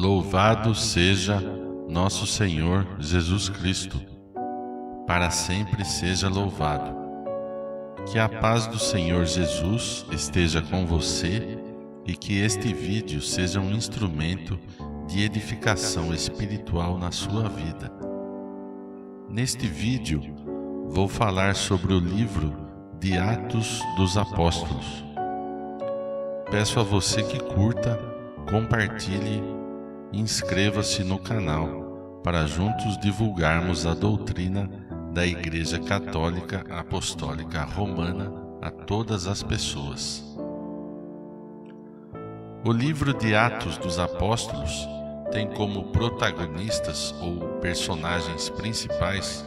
Louvado seja nosso Senhor Jesus Cristo, para sempre seja louvado. Que a paz do Senhor Jesus esteja com você e que este vídeo seja um instrumento de edificação espiritual na sua vida. Neste vídeo, vou falar sobre o livro de Atos dos Apóstolos. Peço a você que curta, compartilhe e inscreva-se no canal para juntos divulgarmos a doutrina da Igreja Católica Apostólica Romana a todas as pessoas. O livro de Atos dos Apóstolos tem como protagonistas ou personagens principais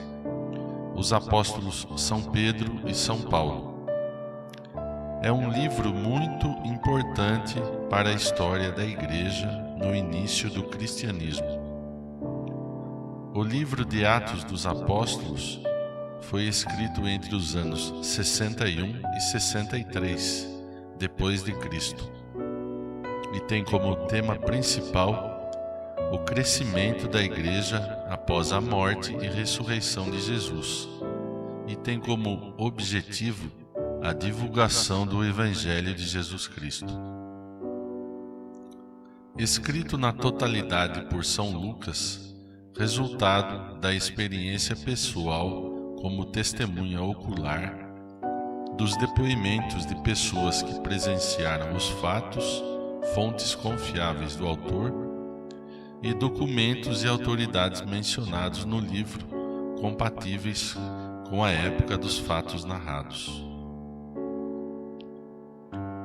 os apóstolos São Pedro e São Paulo. É um livro muito importante para a história da Igreja no início do cristianismo. O livro de Atos dos Apóstolos foi escrito entre os anos 61 e 63 depois de Cristo e tem como tema principal o crescimento da Igreja após a morte e ressurreição de Jesus, e tem como objetivo a divulgação do Evangelho de Jesus Cristo. Escrito na totalidade por São Lucas, resultado da experiência pessoal como testemunha ocular dos depoimentos de pessoas que presenciaram os fatos, fontes confiáveis do autor e documentos e autoridades mencionados no livro, compatíveis com a época dos fatos narrados.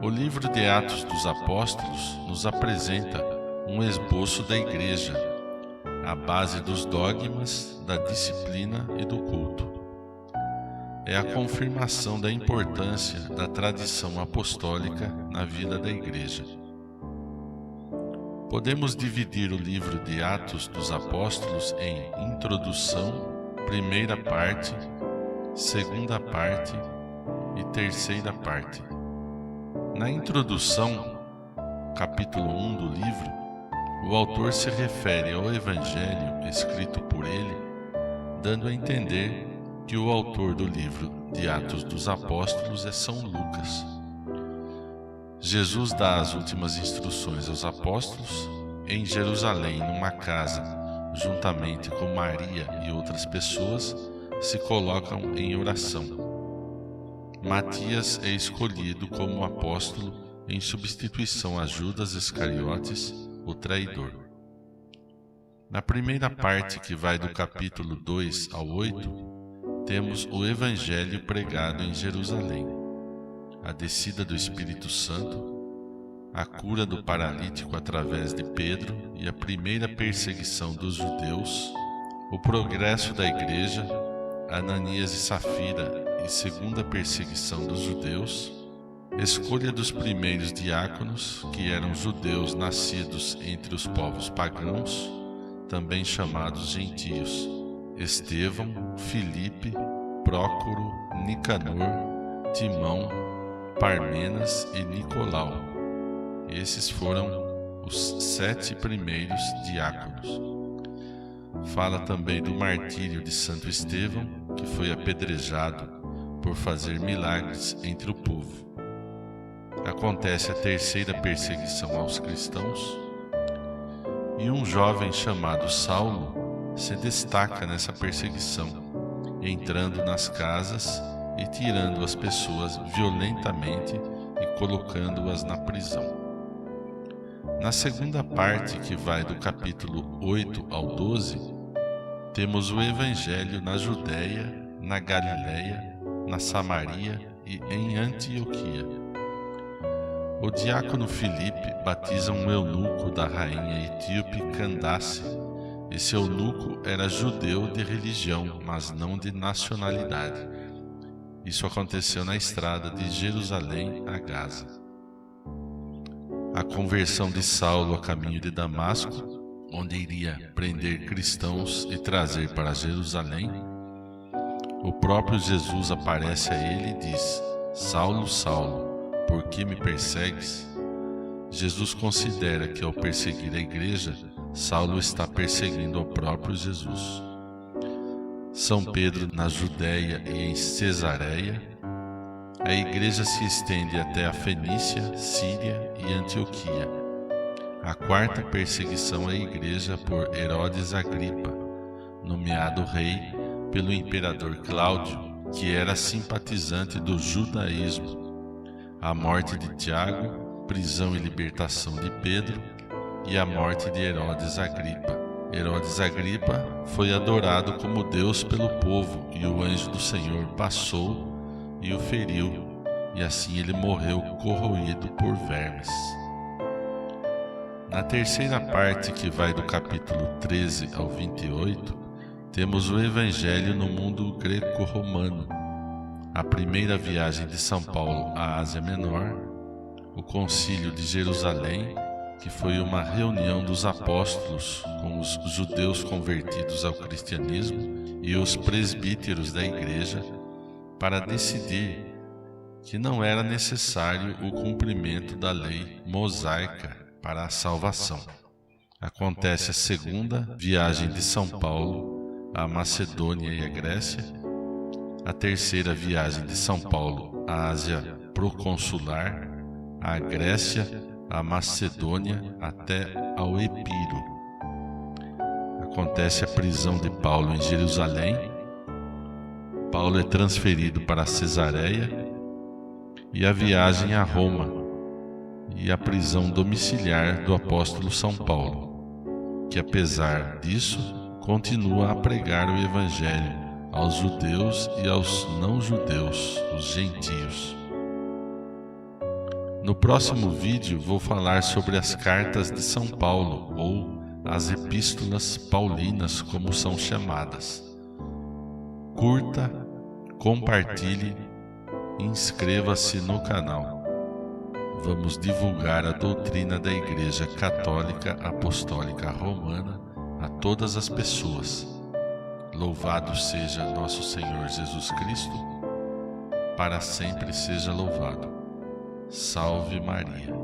O livro de Atos dos Apóstolos nos apresenta um esboço da Igreja, a base dos dogmas, da disciplina e do culto. É a confirmação da importância da tradição apostólica na vida da Igreja. Podemos dividir o livro de Atos dos Apóstolos em introdução, primeira parte, segunda parte e terceira parte. Na introdução, capítulo 1 do livro, o autor se refere ao Evangelho escrito por ele, dando a entender que o autor do livro de Atos dos Apóstolos é São Lucas. Jesus dá as últimas instruções aos apóstolos em Jerusalém, numa casa, juntamente com Maria e outras pessoas, se colocam em oração. Matias é escolhido como apóstolo em substituição a Judas Iscariotes, o traidor. Na primeira parte, que vai do capítulo 2 ao 8, temos o Evangelho pregado em Jerusalém, a descida do Espírito Santo, a cura do paralítico através de Pedro e a primeira perseguição dos judeus, o progresso da Igreja, Ananias e Safira e segunda perseguição dos judeus, escolha dos primeiros diáconos, que eram judeus nascidos entre os povos pagãos, também chamados gentios, Estevão, Filipe, Prócoro, Nicanor, Timão, Parmenas e Nicolau. Esses foram os 7 primeiros diáconos. Fala também do martírio de Santo Estevão, que foi apedrejado por fazer milagres entre o povo. Acontece a terceira perseguição aos cristãos, e um jovem chamado Saulo se destaca nessa perseguição, entrando nas casas e tirando as pessoas violentamente e colocando-as na prisão. Na segunda parte, que vai do capítulo 8 ao 12, temos o Evangelho na Judéia, na Galiléia, na Samaria e em Antioquia. O diácono Filipe batiza um eunuco da rainha etíope Candace. Esse eunuco era judeu de religião, mas não de nacionalidade. Isso aconteceu na estrada de Jerusalém a Gaza. A conversão de Saulo a caminho de Damasco, onde iria prender cristãos e trazer para Jerusalém. O próprio Jesus aparece a ele e diz: Saulo, Saulo, por que me persegues? Jesus considera que ao perseguir a igreja, Saulo está perseguindo o próprio Jesus. São Pedro na Judéia e em Cesareia. A igreja se estende até a Fenícia, Síria e Antioquia. A quarta perseguição à igreja por Herodes Agripa, nomeado rei pelo imperador Cláudio, que era simpatizante do judaísmo. A morte de Tiago, prisão e libertação de Pedro e a morte de Herodes Agripa. Herodes Agripa foi adorado como Deus pelo povo e o anjo do Senhor passou e o feriu, e assim ele morreu corroído por vermes. Na terceira parte, que vai do capítulo 13 ao 28, temos o Evangelho no mundo greco-romano, a primeira viagem de São Paulo à Ásia Menor, o Concílio de Jerusalém, que foi uma reunião dos apóstolos com os judeus convertidos ao cristianismo e os presbíteros da igreja, para decidir que não era necessário o cumprimento da lei mosaica para a salvação. Acontece a segunda viagem de São Paulo à Macedônia e à Grécia, a terceira viagem de São Paulo à Ásia proconsular, à Grécia, à Macedônia até ao Epiro. Acontece a prisão de Paulo em Jerusalém. Paulo é transferido para Cesareia e a viagem a Roma e a prisão domiciliar do apóstolo São Paulo, que apesar disso continua a pregar o Evangelho aos judeus e aos não-judeus, os gentios. No próximo vídeo vou falar sobre as cartas de São Paulo, ou as epístolas paulinas, como são chamadas. Curta, compartilhe e inscreva-se no canal. Vamos divulgar a doutrina da Igreja Católica Apostólica Romana a todas as pessoas. Louvado seja nosso Senhor Jesus Cristo, para sempre seja louvado. Salve Maria.